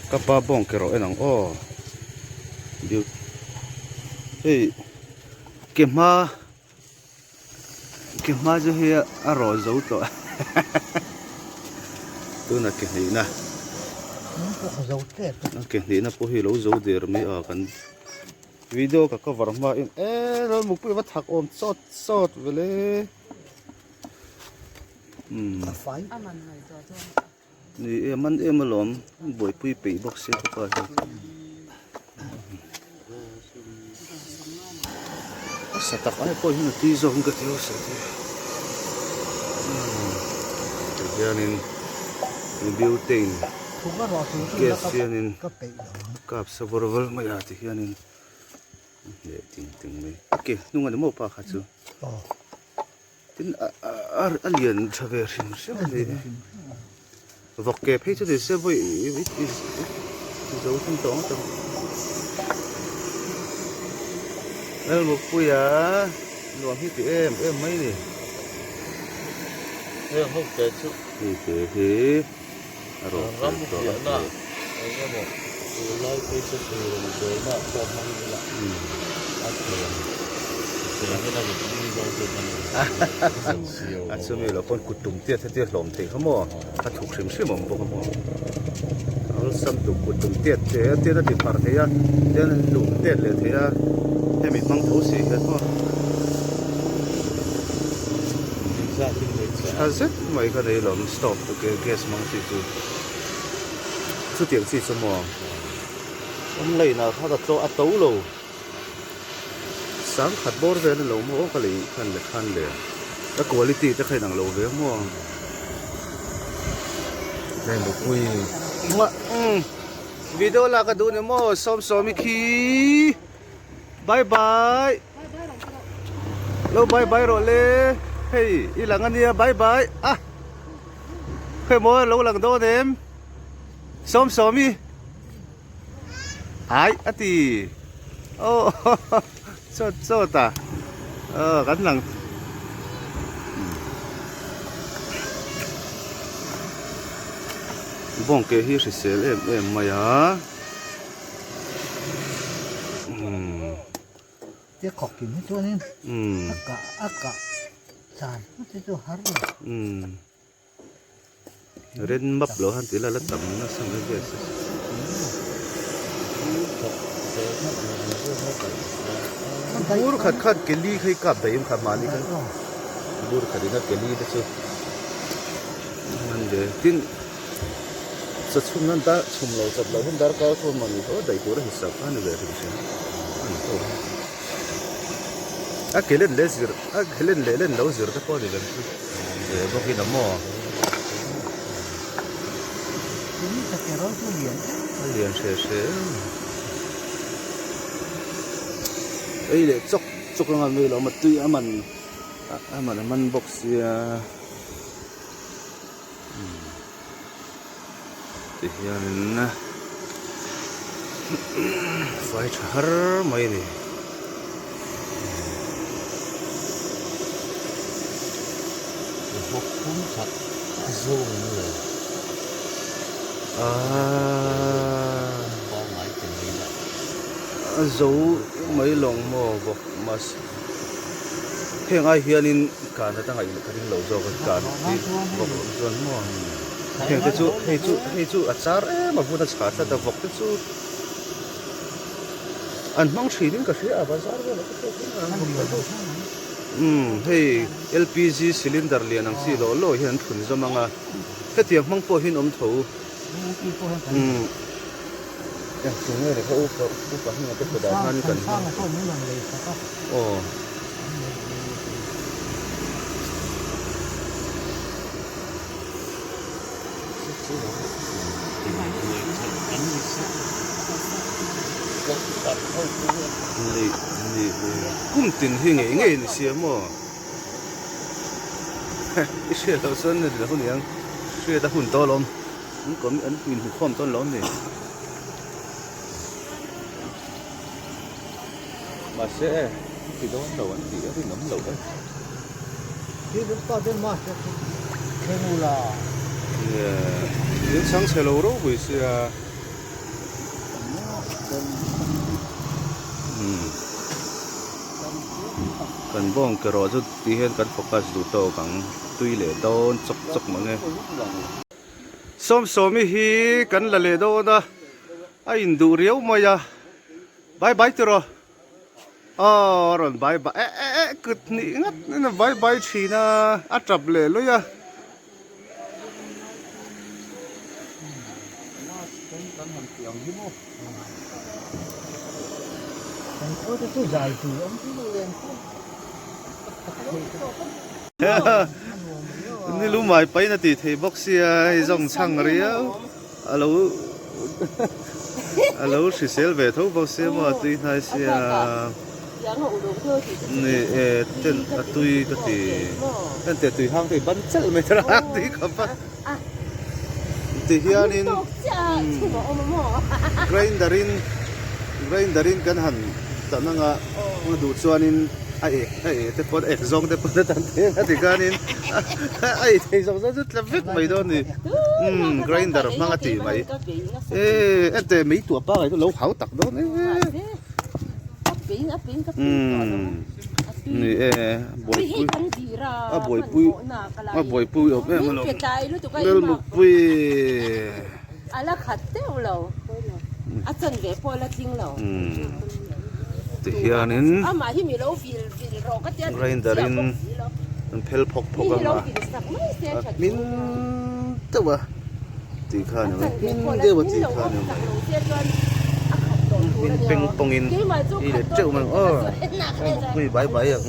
Kapa bong kero enang o biu hey kema jo he aro zo to tu na ke ni na ke ni na po hi lo zo der mi a kan video ka cover ma in ro mu pu ba thak om sot vele ni man lom boi pui pe box se ko pa sa tak ai po hin ti zo ng ka ti sa ti yanin ni building yes yanin kap sa borwal maya ti yanin ye ting me okay nung ano mo pa khatsu tin alien traver hin se ne vokke phe chu de se voi is zo thum tong tong el mo puya lo hi ti em mai ni em không kể chút thì thế rồi rắm một chuyện nè anh em bảo lấy cái số tiền rồi nè cho mang lại ăn tiền tiền cái này cũng đi đâu tiền này anh xem là con cụt tùng tiết thế lồng thì không mò他thuộc xem xem mồm không mò nó xăm tùng cụt tùng tiết thế tiết nó thì phạt thế á tiết nó tùng tiết là thế á thế mình mang thấu xí hết mò ra thì Hazet mai ka nei lom stop ke gas mang si chu tiang si samo on lei na tha da cho a to lo sang khat bor ve lo mo ka lei khan le ta quality ta khai nang lo ve mo đây một quy ma video la ka du ne mo som mi khi bye bye lo bye rồi le hey ilang ania bye bye ah khơi mo lâu lần đó em som mi ai ati oh so ta gắn lần bong ke hi se sel em mày hả tiếc khóc kín hết cho nên aka sàn nó sẽ cho hard ren map lo han tila la tam na sang ge ves bur khat ke li khai kap daim kha mani kan bur khadina ke li da chu man de tin sa chum nan ta chum lo chap lo hun dar ka ko mani ho dai ko ra hisab an ve ri se an to a kelen lezir a kelen lelen lo zir ta ko de gan e bo ki na mo ini tak kira tu liền se ấy để chọc là người lo mà tươi mình box thì hiện phải chở mấy này một cuốn thật zoom người có máy tiền đi lại dấu mấy lòng mò vọc mà hiện ai hiện in cả người ta hay cái đình lẩu dầu cả đi vọc dọn mò hiện cái chú achar mà vui ta chả ta vọc cái chú anh mang chỉ đến cái gì à bazar vậy hey LPG cylinder liền ang si lo hian thun zo manga he tiang mang po hin om tho ya sungai le ko pa hin ke ko da han kan oh ni kum tin hi nge ni sia mo isia lo son ni la hun yang sia ta hun to lom ko mi an pin hu khom ton lom ni mà sẽ thì đó đầu anh thì cái nấm đầu đấy thì chúng ta bên mà thế nu là những sáng xe lâu đâu buổi xưa cần bong cái rồi chút tí hơn cần focus đủ to bằng tuy lệ đôn chọc chọc mà nghe xóm hi cần là lệ đôn đó anh đủ riếu mà ya bye bye rồi rồi bye bye cực nị ngắt nên là bye bye chỉ na chập lệ luôn ya Ôi cái dài thì ông cứ lênนี่รู้ไหมไปนะติเทบ็อกเซียจงช่างเรียวเราสิเซลเวทบ็อกเซียมาตีนายเสียนี่เต้นตุยก็ตีนั่นแต่ตุยห้างตีบันเซลไม่ทราบตีกับปะตีเฮียนินไกรนดารินกันหันแต่นั่งอ่ะมาดูชวนินไอ้แต่พอซองแต่พอตันเทียนที่การนินไอ้ที่ซองจะจะฟิกไม่โดนนี่ไกรนดาร์มังตีไหมแต่ไม่ตัวป้าไอ้ตัวเราเขาตักโดนนี่บอยปุยเอาแม่มาลงเรื่องลูกปุยอะไรขัดเต้าเราอาจารย์เวพอละจริงเราที่เฮียนินมาที่มีเราฟิลเราก็จะไกรนดารินมันเพลพกกันมามินตัวตีข้าเนี่ยมินเดียวตีข้าเนี่ยมินเป็นปงอินอีเด็ดเจ้ามันคุยใบอ่ะ